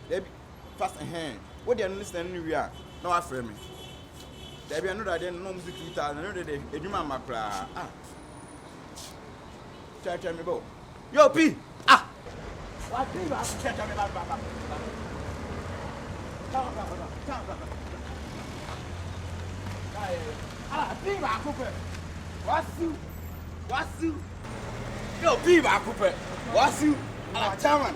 There be fast hand. What they understand we are. No afraid me. There be another day no music 2000 another day. E dwuma makra. Ah. Try me bo. Yo P. Ah. What do you have? Try me back. Come. Ah, P ba coupe. What's you? Yo, P ba coupe. What's you? Ah, chairman.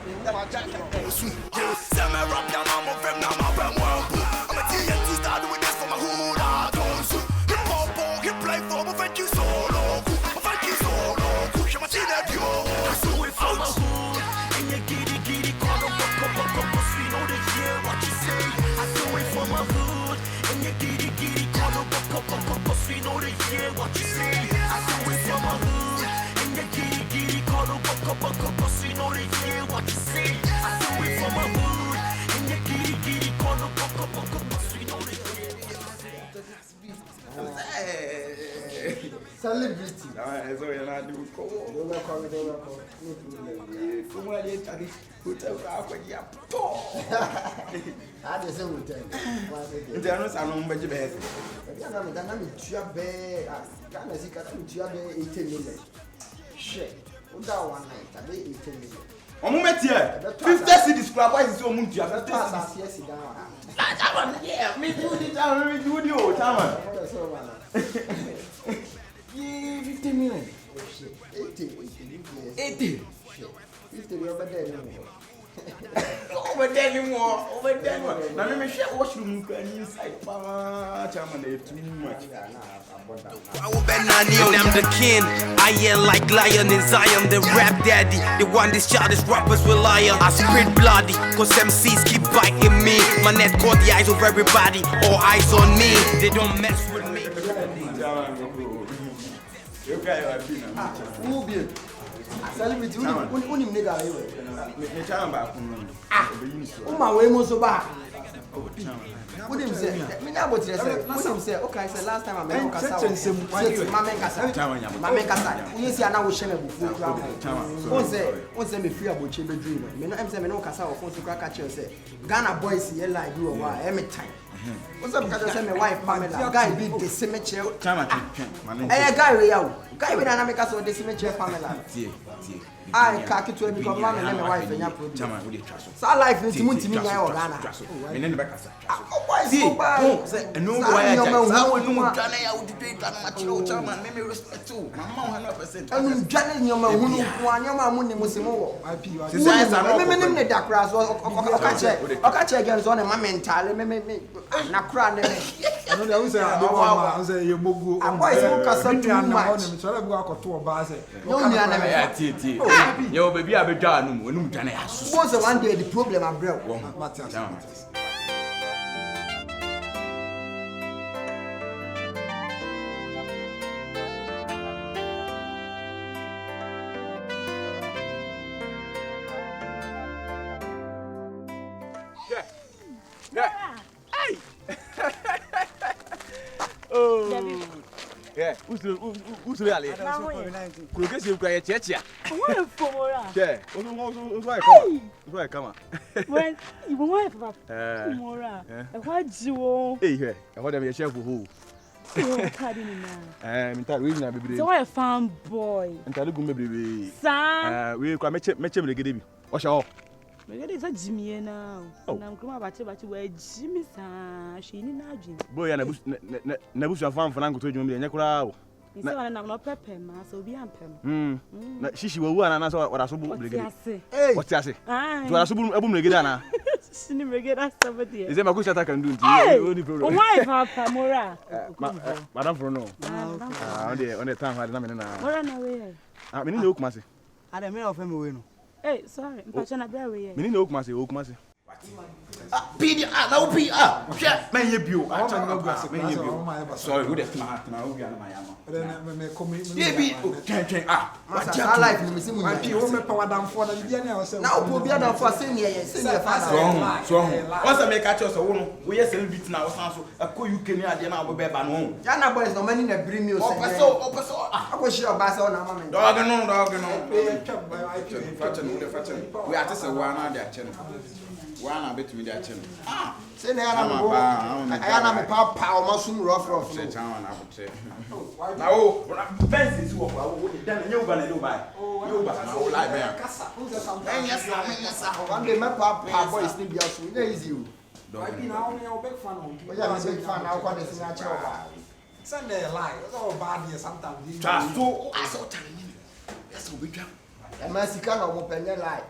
Summer up, now I'm a friend, now I'm a I'm a TNT star doing this for my hood. I don't so. Hip hop, hip play for my thank you so long. Thank you so long. You're my team that you. I saw it from my hood. And you giddy, call them up, we know they hear what you say. I saw it from my hood. And you giddy, call them up, we know they hear what you say. I saw it from my hood. And you giddy, call them up, we know they hear what you say. I saw it from my hood. And you giddy, call them up, we know they hear what you say. Celebrity. So you're not doing cool. Don't call me. From where they tell you, put out when you I just say we tell you. There are no sound on my bed. I'm a 18 million. Shit. That one night, I made 18 million. On moment here, 50 cities club. Why is so much? You have to yes, down. yeah, me do it. I will do you, Tama. 50 million. Oh shit. 80. 80. 50 over there anymore. Over there anymore. Now let me share washroom inside. Chairman, they too much. I will bet I'm the king. I yell like lion in Zion, the rap daddy. The one these childish rappers rely on. I spit bloody, cause MCs keep biting me. My net caught the eyes of everybody, all eyes on me. They don't mess with me. Who be? Celebrity, who nigga are you? Uma way most back. What him say? Me na what him say? Okay, say last time I met Kasa. Mama Kasa. You see ana wo sheme bufu kra. Won say me free aboche be dream. Me no em say me no Kasa of phone kra catch say. Ghana boys here like do wa every time. What's up because say my wife Pamela. Guy be the cemetery. Eh guy we yawo. Guy we na make us the cemetery Pamela. I can't get to it because mama and my wife and your problem. So I like it to me or Ghana. And then the back. Why so bad? No way. I will know Ghana. I would debate that much. Chairman, make me respect too. My mom 100%. I'm Ghana. Your man, one your man, money must more. I pee. I'm the dark grass. Okay, check against on my mental. Me, not crying. I know there was a you mogu. I'm quite so yo, baby, I've been done. When you done it, was one day the problem I brought. Hey! Oh! Yeah, who's really? Because you cry a church. What for more? Yeah, why come? When you want more, what you hey, I want to be a chef who. I'm tired. So I found boy. And I look baby. Sir, we can make him the giddy. What's all? It is a Jimmy now. And I'm going about you where Jimmy she need not Jim. Boy, and a Nabusha farm for Uncle to you and Yakura. So I'm not pepper, so be ampem. She will one and I saw what I saw. What's I say? To a suburban Abumegana. She never get us somebody. Is there my question I can do? Why, Papa Mora? Madame Frono. On the time I didn't know. Run away. I mean, look, Massy. I don't know if I'm Hey, sorry, I'm passionate. Meaning, look, Massy, look, Massy. Pidi na obi hwe man ye bio sorry we dey na obi na mayama me komi ye bi twen masa life ni misi mu pi wo me pa wadamfo na bia na wo na opo bia na fo se ne fa so what's make catch us wo no we yes celebrity na wo san so akọ UK ni ade na wo be ba no ya na boys no mani na bring me o se opeso akọ shi oba se na mama dog no we are just a one na dia channel one between their channel say na ya na me pa o masum rough say town na botre na o fence is wo dan nye uba na do bai nye uba na o like be kasa yes one day me pa boys ni bia so na easy o dog na o me o big fan o o ya me big fan na o kwa de sin a che o ba Sunday lie it's all bad here sometimes just so aso tan yes o be dwa e ma sika na o mo penye lie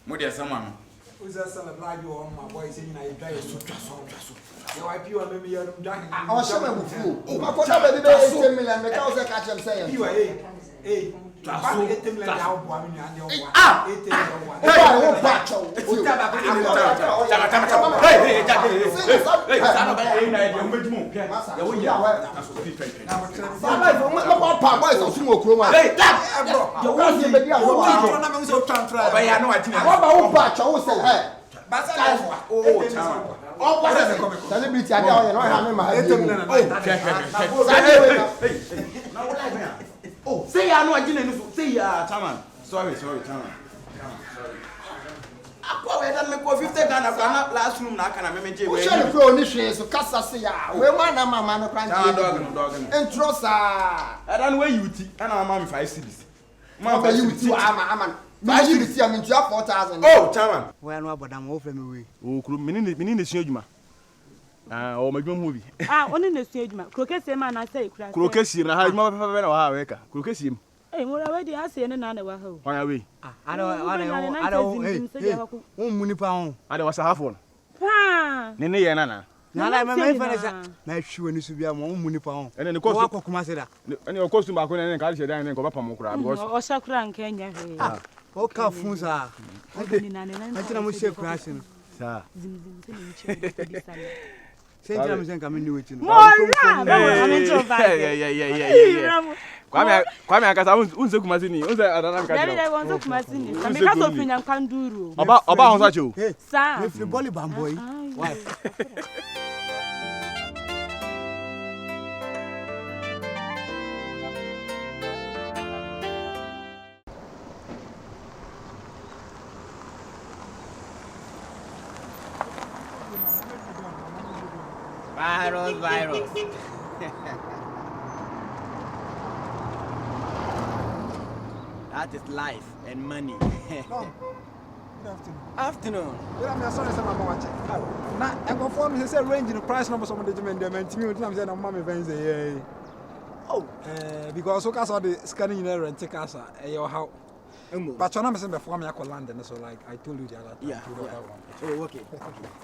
mo de sama no Uza celebrate you on my boy saying I drive so your IP on me you driving o she me bufu o ma ko da be be 8 million me ka o se ka chem say you eh traso 8 million ya obo ami ande obo 8 million o pa cho o ta ba ko ni tama hey sana ba na e o mejumo ya wo ya sa life o ma pa boys o sumo okro ma hey bro ya wo se be dia wo na me so transfer ba ya no ati na wa ba wo pa cho wo se hey basa life oh chama o pa celebrity ade o ye no ha me ma ha na wo like me oh say ya no agina no say ya chairman sorry chairman akwa we dan me ko 50 Ghana kwa na last room na aka na me menje we o share ko oni hwe so kasa se ya we ma na mama no kran dog no intro sa dan we yuti ana mama me 5 cedis ma ba yuti ama ma yuti am ntua 4000 oh chairman we no abodam wo fe me we o kuro mini ne sua adwuma o madwuma mu bi oni ne sua adwuma krokesi ma na sai kura krokesi na ha adwuma papa na wa ha we ka krokesi mu mo ra we di ase ne na na wa ha o hwan we ada o muni pa on ada wasa hafo no pa ne ye na na me fene sa na hwe ni su bia mo muni pa on ene ne kostu wa kokuma se da ene o kostu ba ko ne ka se dan ne ko ba pam kura because o sha kura nke nya hwe o ka fun sa ni na na mo she kura se no sa zim se ni chi di sala sentra mo sen ka me ni wechi no mo ra na me tro ba kwame akasa unse kumasi ni unse adana mka jira ya wonzo kumasi ni sa me ka so pinya nkanduru oba honsa cho sa me free ball bamboy why Virus. That is life and money. Good Afternoon. Yeah, I'm sorry, some of watching. Now, I go for me. Say range the price number some of the demand. To me, I'm saying I'm mommy fans. Oh, because so cause all the scanning in and take us your house. But you're not saying before me I call London, so like I told you the other time. Yeah. Oh, okay.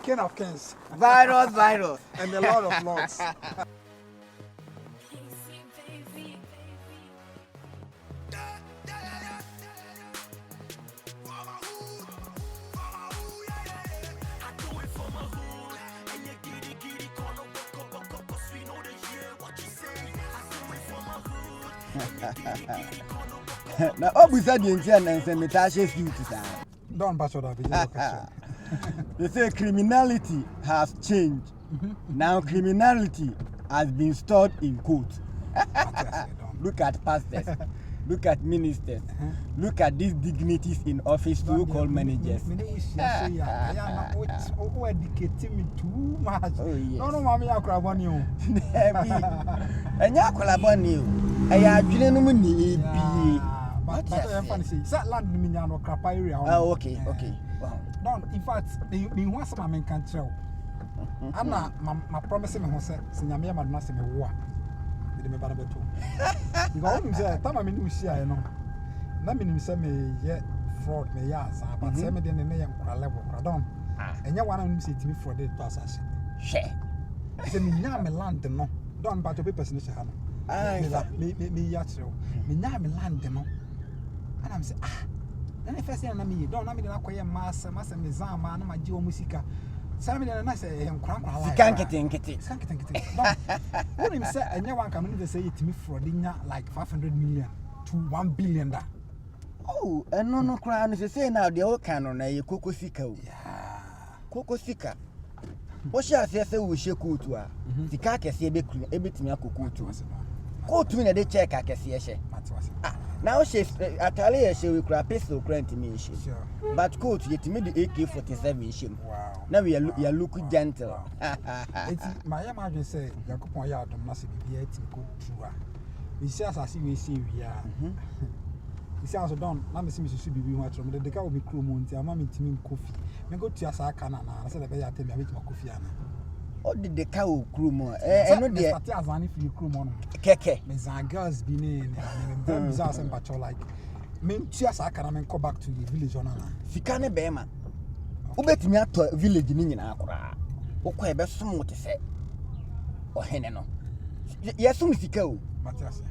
King of Kings. Virus. And the Lord of Lords. Now, obviously, the Indian and Semitash you to say. Don't bash that. They say criminality has changed. Now, criminality has been stored in court. Look at pastors. Look at ministers. Look at these dignities in office to call managers. Oh, educating me too much. Oh, yes. No, mommy, I'll grab on you. And you're on you. I have been But I'm fancy. That land in Minyano crap area. Oh, okay. Wow. Don't, in fact, me once my man can tell. I'm not my promising me, Sinyamia Madnassi me war. Me bana beto because when you say time I mean see I know na me say me yet fraud me ya sa but say me dey na yam kura level kura don enya one am say timi fraud dey pass as share say me nya me land no don but your papers no say ha no me ya tro me nya me land no and am say na first na me don na me dey akoye mass me zama na ma ji o musika Sammy and I say him crank. Can't get in. What him say and one can even say it to me for dinner like 500 million to 1 billion. Oh, and no cry is say now the whole canon a cocoa sika. Yeah. Cocoa sika. What shall I say we shake to her? The car can see a bit me a cocoa to us. Go to me a check I can see a share. Now she's Atalia, she will cry pistol grant to me. But go to get me the AK-47 shim. Wow. Now we are looking gentle. My imagine say, Jacopo Yard must be yet good through. He says, I see we are. He says, don't let me see Mrs. Be much from the guy will be crew monty. I'm mammy to me coffee. May go to Asakana. I said, I tell me, I make my coffee. What did the cow crew more? And no, dear, as any for you crew mon. Keke. Miss girls been in and bizarre and patch like. Men cheers, I can go back to the village on. Sikane Bema. Who bet me at a village in Akura? O quite best some to say. Or Heneno. Yes, soon Siko.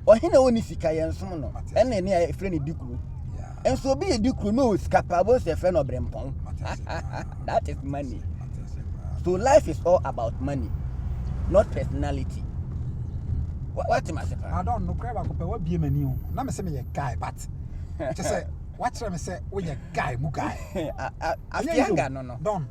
Or Hena only Sika and Sono. And then a friendly Duku. And so be a Duku knows Capabos a friend of Brempon. That is money. So life is all about money, not personality. What am I saying? I don't know. Crab, what be a menu? Let me say me a guy, but just say, what shall I say? We a guy, Mugai. I think no. Don't.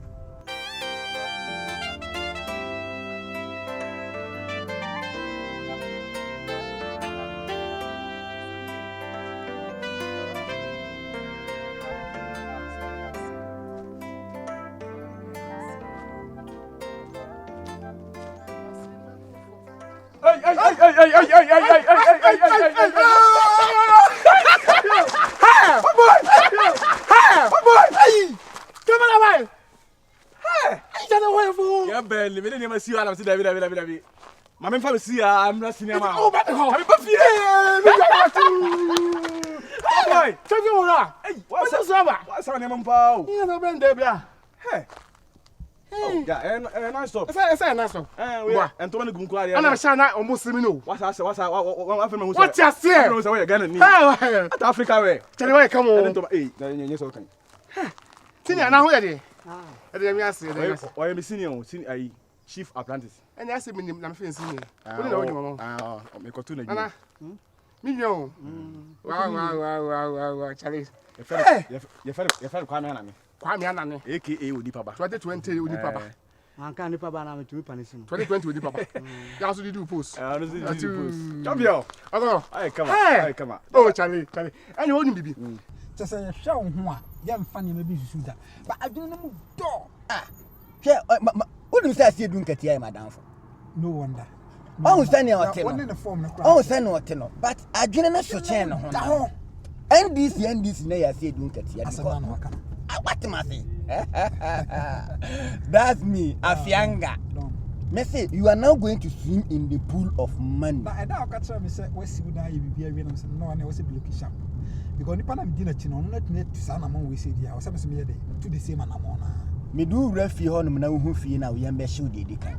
Mamma fa see I'm not seeing am. Oh, but I'm boy, tell you what. Hey, what's up? What's on name pa? You no bend there bia. Hey. Oh, yeah, and nice stop. Say nice stop. We and to many gun kwari. Ana sha na almost me no. What's what you say? No say we Ghana ni. At Africa we. Tell you why come on. Hey, na nye so kan. Senior na ho ye de. E de me ase, Why me senior chief apprentice. And I say, I'm feeling senior. What do you know? Me ko tu na Nana. Million. Wow, Charlie. You fell Kwame na me. Kwame Anane. AKA Odipa ba. 2020 Odipa ba. Anka ni pa ba na me tumi panisim. 2020 Odipa ba. You also do post. I also do post. Champion. Hello. Hey, come on. Oh, Charlie. And you want bibi. Just say show ho a, ya mfa ne bi susu da. But I don't know do. Who do say do nketia madam for? No wonder. Oh, send your hotel. One in the form no. Oh, send your hotel. But I didn't know so chain no. NDC na ya say do nketia. What am I saying? That's me, Afianga. Me say you are now going to swim in the pool of money. But I don't catch me say we see that you be here and say no na we say block sharp. Because nipa na me di na chi no not net to sana man we say dia. We say me dey to the same anamon na. Me do refi ho no na hu fie na we yamba show dey kan.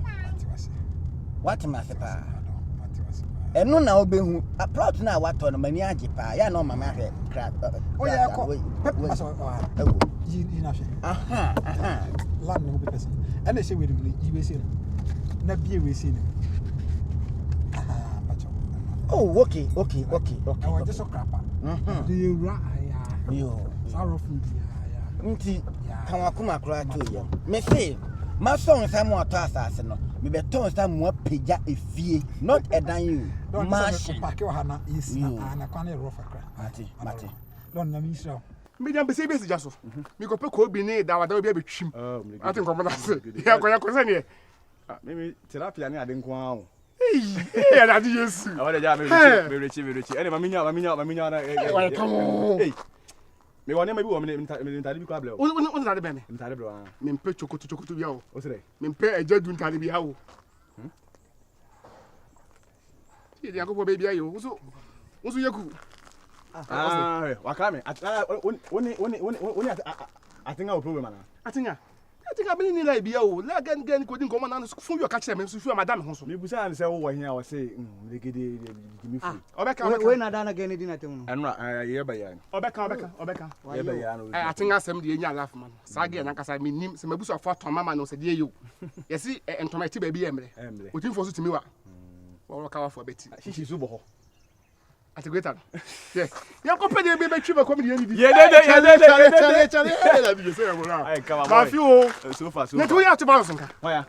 What am I say pa? Eno na obehu a plot na wato no mani age pa. Ya no mama hwe crab. Oh yeah, pep maso. You know she. Aha. Land no be person. And they say we do you say no. Na bie we say no. Oh, okay. I want just so crap. Do you right? Yo. Sorrow food. Nti kan akoma kura to ye. Me say ma song say mo to asase no. Me be ton say mo peja efie, not a dan you. Machine. Pack your hana is na kwane rough akra. Mate. Don na mi sha. Me dem be say be jaso. Me go pe ko bi ni da wada obi abetwim. I think come na say. Ya ko say ne. Me therapy ani ade nko an. Hey, na di Yesu. I want ja me rechi. Ene maminya na. Come on. Hey. Me wone ma bi wo me ntade bi kwa ble o. Wo ntade be me. Ntade ble o. Me mpe chokoto bia o. O sere. Me mpe ejadu ntade bia o. Ti dia ko bo be bia yo. Wo so yeku. Wakame. Oni atinga o problem ana. Atinga. I think I been in like bio. Let again couldn't come on and from your catch them and so madam Honso. Me busa and say oh here I was say give me free. Obeka. When I done again dinner tell And yeah by yan. Obeka. Yeah by yan. I think asem de nya laugh man. Sage na kasa me nim se mabusu afọ to mama no se de you. Yes see entomati baby emre. Otin for so timi wa. Wo ka wa for beti. She so bo. At a greater. Yeah. You company be trim a comedy. Yeah. I come on. So far. You 2 years to bounce. Why?